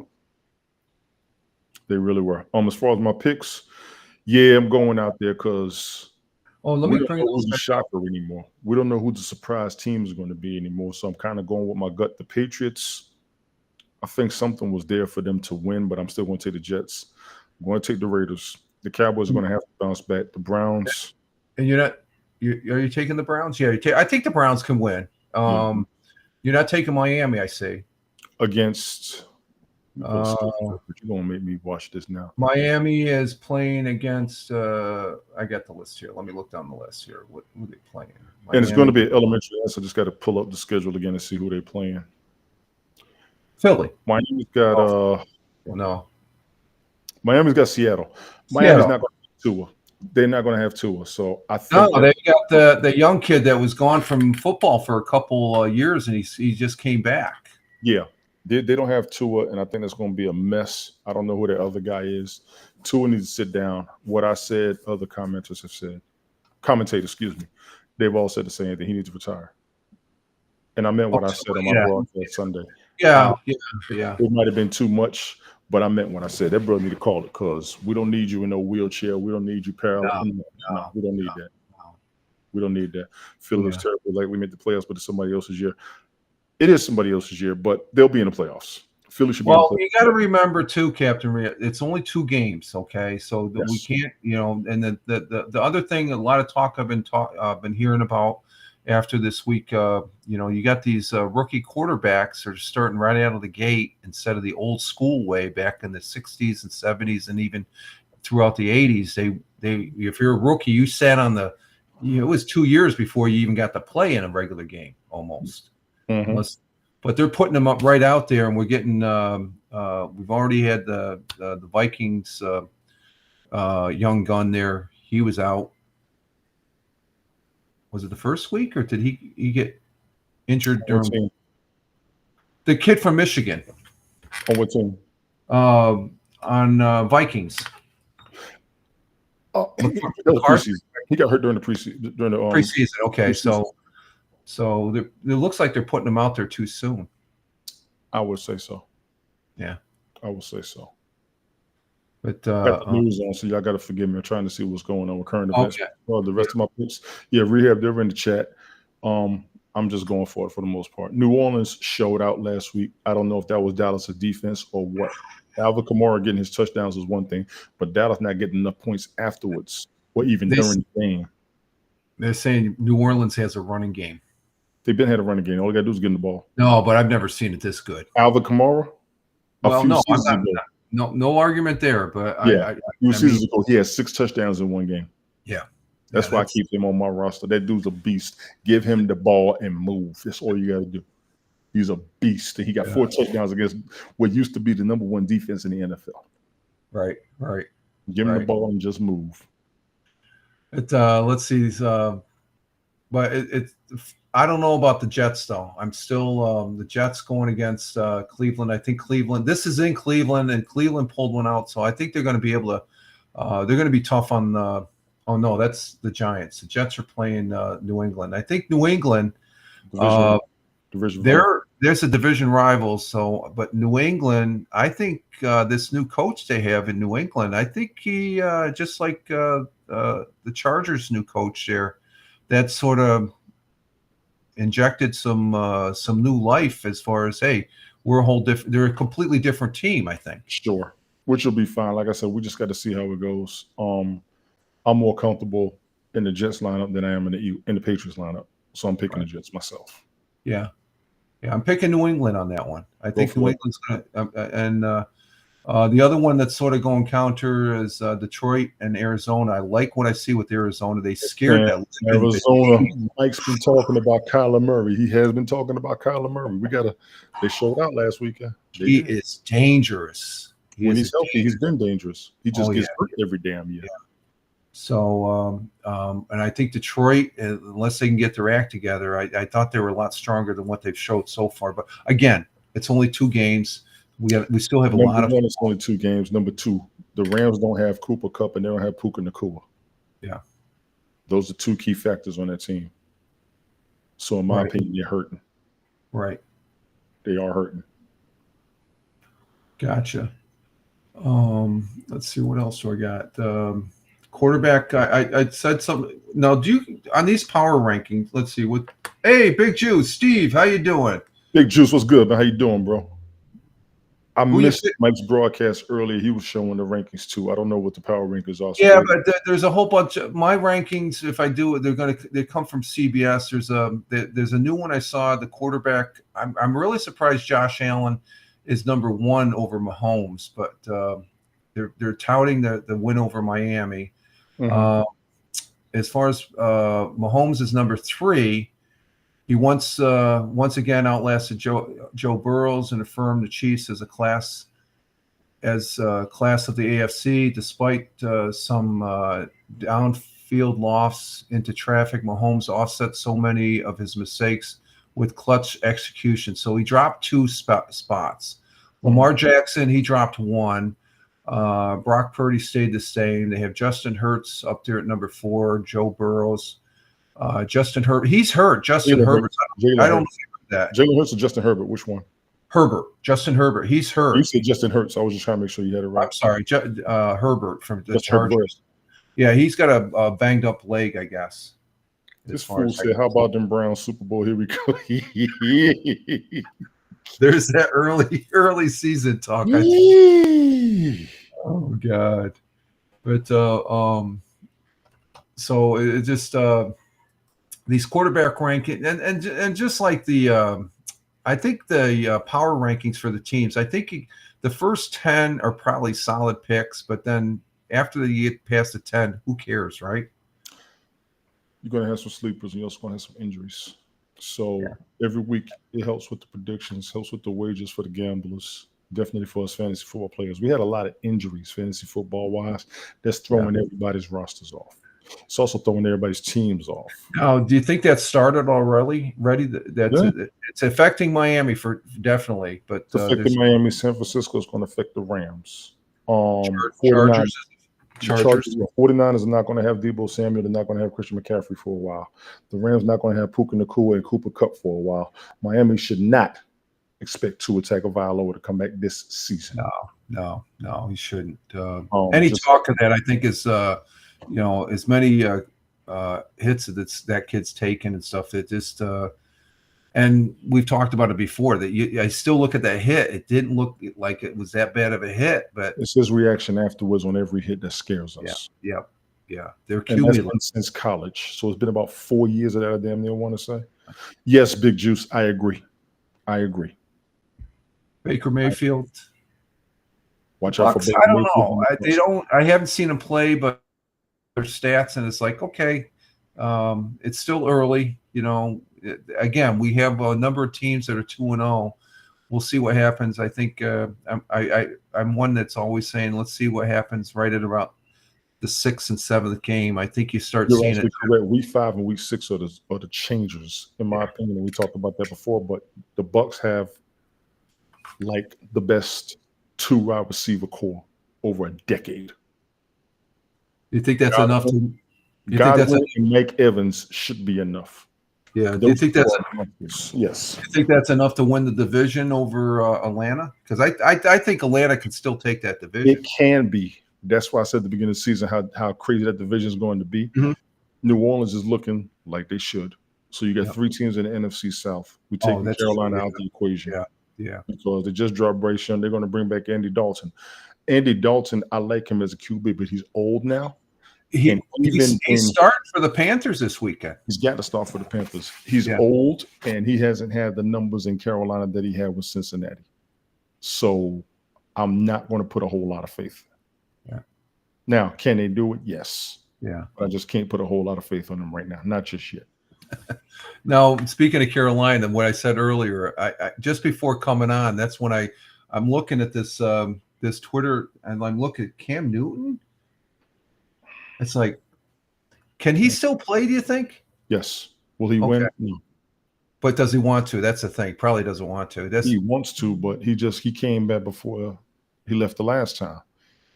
They really were. As far as my picks, I'm going out there because let me bring who's the shocker anymore. We don't know who the surprise team is going to be anymore. So I'm kind of going with my gut. The Patriots, I think something was there for them to win, but I'm still going to take the Jets. I'm going to take the Raiders. The Cowboys are going to have to bounce back. The Browns. And are you taking the Browns? Yeah, I think the Browns can win. You're not taking Miami, I see. Against you're going to make me watch this now. Miami is playing against I got the list here. Let me look down the list here. Who are they playing? Miami. And it's going to be an elementary. So I just got to pull up the schedule again and see who they're playing. Philly. Miami's got no. Miami's got Seattle. Miami's not going to have Tua. They're not going to have Tua. So I think they got the young kid that was gone from football for a couple years, and he just came back. Yeah. They don't have Tua, and I think that's going to be a mess. I don't know who the other guy is. Tua needs to sit down. What I said, other commentators, excuse me, they've all said the same thing. He needs to retire. And I meant what I said on my broadcast Sunday. Yeah. It might have been too much, but I meant what I said. That brother need to call it because we don't need you in no wheelchair. We don't need you paralyzed. No, we don't need that. We don't need that. Feeling terrible like we made the playoffs, but it's somebody else's year. It is somebody else's year, but they'll be in the playoffs. Philly should be. Well, you got to remember too, Captain Rhea, it's only 2 games, okay? So we can't, and the other thing, a lot of talk I've been hearing about after this week, you got these rookie quarterbacks that are starting right out of the gate instead of the old school way back in the 60s and 70s and even throughout the 80s. They if you're a rookie, you sat on the, it was 2 years before you even got to play in a regular game almost. Mm-hmm. But they're putting them up right out there, and we're getting. We've already had the Vikings young gun there. He was out. Was it the first week, or did he get injured during? The kid from Michigan. On what team? On Vikings. Oh, he got hurt during the preseason. Preseason. Okay, preseason. So it looks like they're putting them out there too soon. I would say so. Yeah, I would say so. But got the news on, so y'all got to forgive me. I'm trying to see what's going on with current events. Okay. Well, the rest of my picks, Rehab, they're in the chat. I'm just going for it for the most part. New Orleans showed out last week. I don't know if that was Dallas' defense or what. Alvin Kamara getting his touchdowns was one thing, but Dallas not getting enough points afterwards or even during the game. They're saying New Orleans has a running game. They've been had a running game. All they got to do is get in the ball. No, but I've never seen it this good. Alvin Kamara? Well, no argument there. But a few seasons ago, he had 6 touchdowns in one game. Yeah. That's why I keep him on my roster. That dude's a beast. Give him the ball and move. That's all you got to do. He's a beast. He got 4 touchdowns against what used to be the number 1 defense in the NFL. Right. Give him the ball and just move. Let's see. But I don't know about the Jets, though. I'm still the Jets going against Cleveland. I think Cleveland. This is in Cleveland, and Cleveland pulled one out, so I think they're going to be able to. They're going to be tough on. Oh no, that's the Giants. The Jets are playing New England. I think New England. Division there's a division rival. So, but New England. I think this new coach they have in New England. I think he just like the Chargers' new coach there. That sort of injected some new life as far as, hey, we're a whole different. They're a completely different team. I think. Sure, which will be fine. Like I said, we just got to see how it goes. I'm more comfortable in the Jets lineup than I am in the Patriots lineup, so I'm picking the Jets myself. Yeah, I'm picking New England on that one. I think New England's gonna and the other one that's sort of going counter is Detroit and Arizona. I like what I see with Arizona. They scared that Arizona. Mike's been talking about Kyler Murray. He has been talking about Kyler Murray. They showed out last weekend. He is dangerous. When he's healthy, he's been dangerous. He just gets hurt every damn year. Yeah. So, and I think Detroit, unless they can get their act together, I thought they were a lot stronger than what they've showed so far. But again, it's only 2 games. We still have a lot of. It's only 2 games. Number 2, the Rams don't have Cooper Kupp and they don't have Puka Nacua. Yeah, those are 2 key factors on that team. So, in my opinion, they're hurting. Right, they are hurting. Gotcha. Let's see what else do I got. Quarterback. I said something. Now, do you on these power rankings? Let's see what. Hey, Big Juice, Steve, how you doing? Big Juice, what's good, man? How you doing, bro? I missed Mike's broadcast earlier. He was showing the rankings too. I don't know what the power rankings are. Yeah, but there's a whole bunch of my rankings. If I do it, they come from CBS. There's a new one I saw. The quarterback. I'm really surprised Josh Allen is number 1 over Mahomes, but they're touting the win over Miami. Mm-hmm. As far as Mahomes is number 3. He once again outlasted Joe Burrows and affirmed the Chiefs as a class of the AFC, despite some downfield lofts into traffic. Mahomes offset so many of his mistakes with clutch execution. So he dropped 2 spots. Lamar Jackson, he dropped 1. Brock Purdy stayed the same. They have Justin Hurts up there at number 4. Joe Burrows. Justin Herbert. He's hurt. Justin Herbert. I don't know that. Jalen Hurts or Justin Herbert? Which one? Herbert. Justin Herbert. He's hurt. You said Justin Hurts. I was just trying to make sure you had it right. I'm sorry. Herbert from the Chargers. Yeah, he's got a banged up leg, I guess. This fool said, "How about them Browns Super Bowl? Here we go." There's that early season talk. Oh God! But so it just these quarterback rankings and just like the I think the power rankings for the teams. I think the first 10 are probably solid picks, but then after you get past the 10, who cares, right? You're going to have some sleepers, and you're also going to have some injuries. So every week it helps with the predictions, helps with the wagers for the gamblers, definitely for us fantasy football players. We had a lot of injuries, fantasy football-wise. That's throwing everybody's rosters off. It's also throwing everybody's teams off. Now, do you think that started already? It's affecting Miami for definitely, but it's affecting Miami. San Francisco is going to affect the Rams. Chargers. 49ers are not going to have Deebo Samuel. They're not going to have Christian McCaffrey for a while. The Rams are not going to have Puka Nacua and Cooper Kupp for a while. Miami should not expect Tua Tagovailoa to come back this season. No, he shouldn't. Any talk of that, I think, is as many hits that kid's taken and stuff. That just and we've talked about it before. That I still look at that hit. It didn't look like it was that bad of a hit, but it's his reaction afterwards on every hit that scares us. Yeah. They're cumulative since college, so it's been about 4 years of that. I damn near want to say, yes, Big Juice. I agree. Baker Mayfield. Watch out for Baker I don't know. I haven't seen him play, but their stats, and it's like, okay, it's still early. Again, we have a number of teams that are 2-0. We'll see what happens. I think I'm one that's always saying, let's see what happens right at about the 6th and 7th game. I think you start seeing it. Correct. Week 5 and week 6 are the changers, in my opinion. We talked about that before, but the Bucs have like the best 2 wide receiver core over a decade. You think that's enough? Godwin and Mike Evans should be enough. Yeah. Do you think that's yes? Do you think that's enough to win the division over Atlanta? Because I think Atlanta can still take that division. It can be. That's why I said at the beginning of the season how crazy that division is going to be. Mm-hmm. New Orleans is looking like they should. So you got 3 teams in the NFC South. We take Carolina out the equation. Yeah. Because they just dropped Bryce Young. They're going to bring back Andy Dalton. Andy Dalton, I like him as a QB, but he's old now. He's starting for the Panthers this weekend. He's got to start for the Panthers. He's old, and he hasn't had the numbers in Carolina that he had with Cincinnati. So I'm not going to put a whole lot of faith. Yeah. Now, can they do it? Yes. Yeah. But I just can't put a whole lot of faith on them right now. Not just yet. Now, speaking of Carolina, what I said earlier, I just before coming on, that's when I'm looking at this this Twitter, and I'm looking at Cam Newton. It's like, can he still play, do you think? Yes. Will he win? No. But does he want to? That's the thing. Probably doesn't want to. He wants to, but he came back before he left the last time.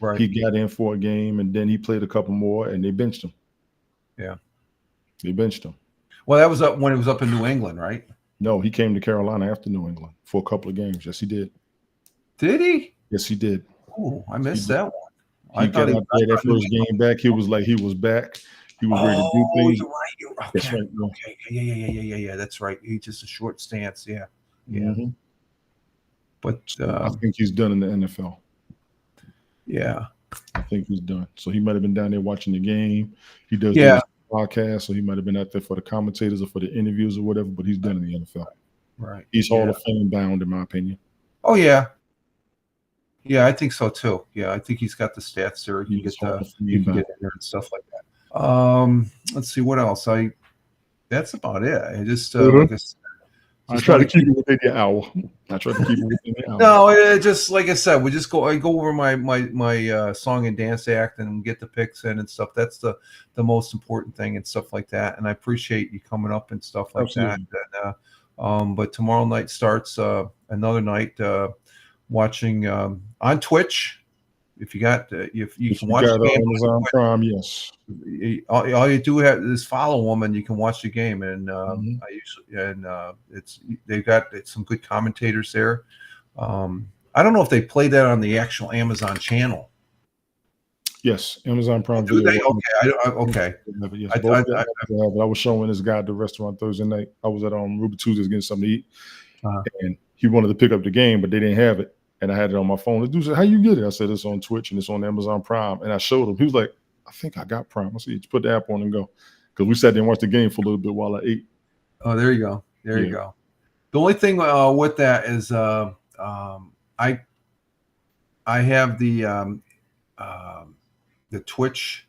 Right. He got in for a game, and then he played a couple more, and they benched him. Yeah. They benched him. Well, that was up when it was up in New England, right? No, he came to Carolina after New England for a couple of games. Yes, he did. Did he? Yes, he did. Oh, I missed that one. He got out there that first game back. He was like, he was back. He was ready to do things. You're right. Okay. That's right. Okay. Yeah. That's right. He's just a short stance. Yeah. Mm-hmm. But I think he's done in the NFL. Yeah. I think he's done. So he might have been down there watching the game. He does the podcast, so he might have been out there for the commentators or for the interviews or whatever, but he's done in the NFL. Right. He's Hall of Fame bound, in my opinion. Oh, yeah. Yeah, I think so too. Yeah, I think he's got the stats there. He can get in there and stuff like that. Let's see what else. That's about it. I just I try to keep it within the hour. No, it just like I said, I go over my song and dance act and get the picks in and stuff. That's the most important thing and stuff like that. And I appreciate you coming up and stuff like that. But tomorrow night starts another night watching on Twitch. If you got, if you can watch the game on Amazon Prime, yes. all you do is follow them, and you can watch the game. And they've got some good commentators there. I don't know if they play that on the actual Amazon channel. Yes, Amazon Prime Do Video. they? Okay. Yes, I was showing this guy at the restaurant Thursday night. I was at Ruby Tuesdays getting something to eat, and he wanted to pick up the game, but they didn't have it, and I had it on my phone. The dude said, "How you get it?" I said, "It's on Twitch and it's on Amazon Prime." And I showed him. He was like, "I think I got Prime." I said, "You put the app on and go," because we sat there and watched the game for a little bit while I ate. Oh, there you go. There you go. The only thing with that is I have the Twitch.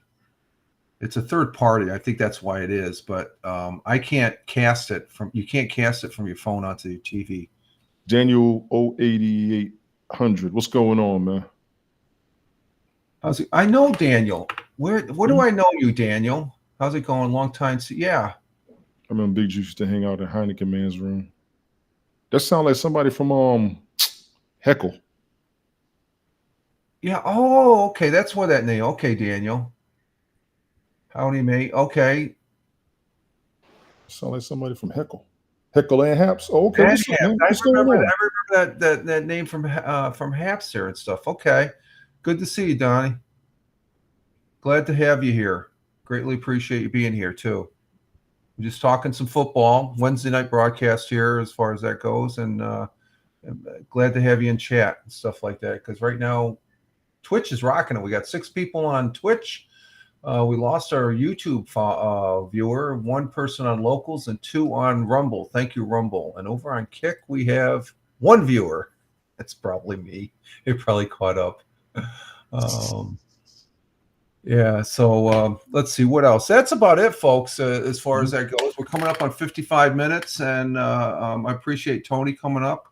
It's a third party. I think that's why it is, but I can't cast it you can't cast it from your phone onto your TV. Daniel 08800. What's going on, man? I know Daniel. Where do I know you, Daniel? How's it going? Long time. Yeah. I remember Big Juice to hang out in Heineken Man's room. That sounds like somebody from Heckle. Yeah. Oh, okay. That's where that name. Okay, Daniel. Howdy, mate. Okay. Sound like somebody from Heckle. Heckle and Haps. Oh, okay. I remember that name from Haps there and stuff. Okay. Good to see you, Donnie. Glad to have you here. Greatly appreciate you being here too. We're just talking some football. Wednesday night broadcast here as far as that goes, and I'm glad to have you in chat and stuff like that, because right now Twitch is rocking it. We got 6 people on Twitch. We lost our YouTube viewer, 1 person on Locals and 2 on Rumble. Thank you, Rumble. And over on Kick, we have 1 viewer. That's probably me. It probably caught up. Yeah, so let's see what else. That's about it, folks, as far as that goes. We're coming up on 55 minutes, and I appreciate Tony coming up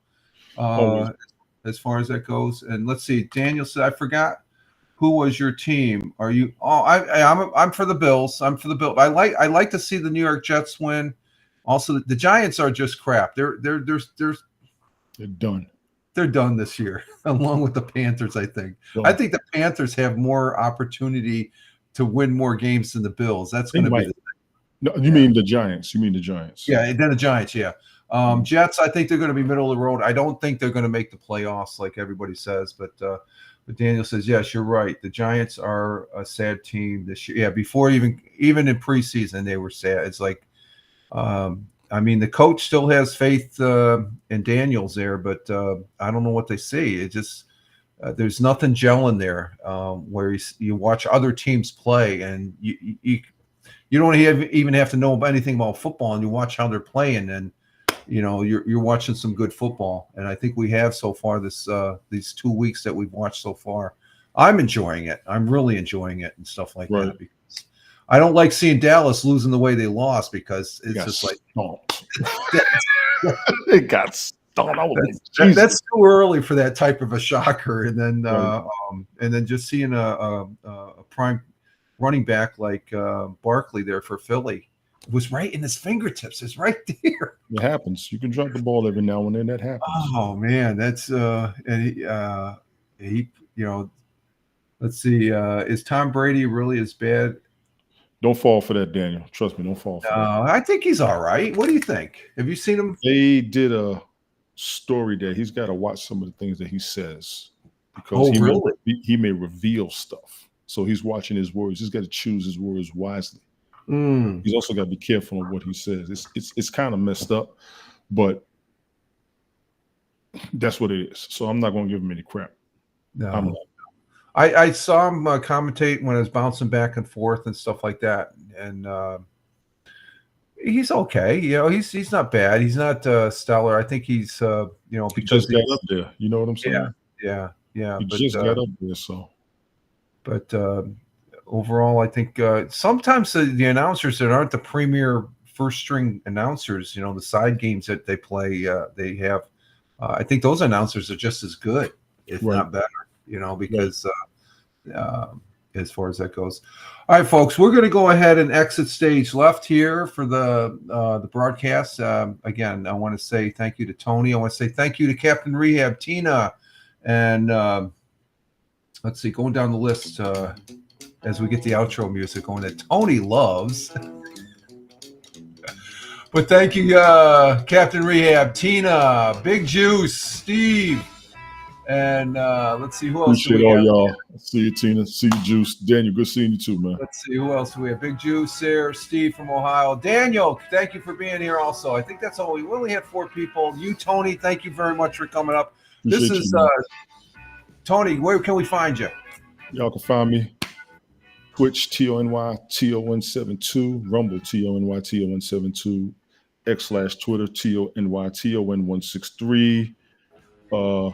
as far as that goes. And let's see, Daniel said, I forgot. Who was your team? Are you? Oh, I'm for the Bills. I'm for the Bills. I like to see the New York Jets win. Also, the Giants are just crap. They're done. They're done this year, along with the Panthers. I think the Panthers have more opportunity to win more games than the Bills. That's going to be. No, you mean the Giants? You mean the Giants? Yeah, then the Giants. Yeah, Jets. I think they're going to be middle of the road. I don't think they're going to make the playoffs like everybody says, but Daniel says, yes, you're right. The Giants are a sad team this year. Yeah, before even in preseason, they were sad. It's like, I mean, the coach still has faith in Daniels there, but I don't know what they see. It just there's nothing gelling there where you watch other teams play, and you don't even have to know anything about football, and you watch how they're playing, and you're watching some good football, and I think we have so far these 2 weeks that we've watched so far. I'm enjoying it. I'm really enjoing it and stuff like that, because I don't like seeing Dallas losing the way they lost, because it's just like they got stomped. That's too early for that type of a shocker, and then just seeing a prime running back like Barkley there for Philly. It was right in his fingertips. It's right there. It happens. You can drop the ball every now and then. That happens. Oh man, that's and he let's see. Is Tom Brady really as bad? Don't fall for that, Daniel. Trust me, don't fall for that. I think he's all right. What do you think? Have you seen him? They did a story that he's got to watch some of the things that he says, because he may reveal stuff. So he's watching his words. He's got to choose his words wisely. He's also got to be careful of what he says. It's kind of messed up, but that's what it is. So I'm not going to give him any crap. No. I saw him commentate when I was bouncing back and forth and stuff like that, and he's okay. He's not bad. He's not stellar. I think he's because he just got up there. You know what I'm saying? Yeah. He just got up there. So, but. Overall, I think sometimes the announcers that aren't the premier first string announcers, the side games that they play, they have. I think those announcers are just as good, if not better. Because as far as that goes. All right, folks, we're going to go ahead and exit stage left here for the broadcast. Again, I want to say thank you to Tony. I want to say thank you to Captain Rehab, Tina, and let's see, going down the list as we get the outro music going that Tony loves. But thank you, Captain Rehab, Tina, Big Juice, Steve, and let's see who else. Appreciate all y'all. See you, Tina. See you, Juice. Daniel, good seeing you too, man. Let's see who else we have. Big Juice there, Steve from Ohio, Daniel. Thank you for being here. Also, I think that's all. We only had 4 people. You, Tony, thank you very much for coming up. Appreciate this is you, Tony. Where can we find you? Y'all can find me Twitch TONY TON72, Rumble TONY TON72, X/Twitter TONY TON163.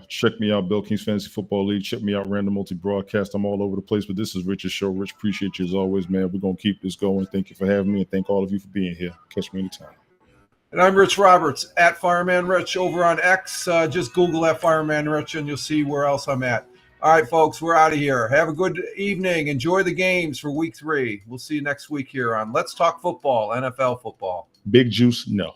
Check me out, Bill Kings Fantasy Football League. Check me out, Random Multi Broadcast. I'm all over the place, but this is Rich's show. Rich, appreciate you as always, man. We're gonna keep this going. Thank you for having me, and thank all of you for being here. Catch me anytime. And I'm Rich Roberts at Fireman Rich over on X. Just Google at Fireman Rich, and you'll see where else I'm at. All right, folks, we're out of here. Have a good evening. Enjoy the games for week 3. We'll see you next week here on Let's Talk Football, NFL football. Big Juice, no.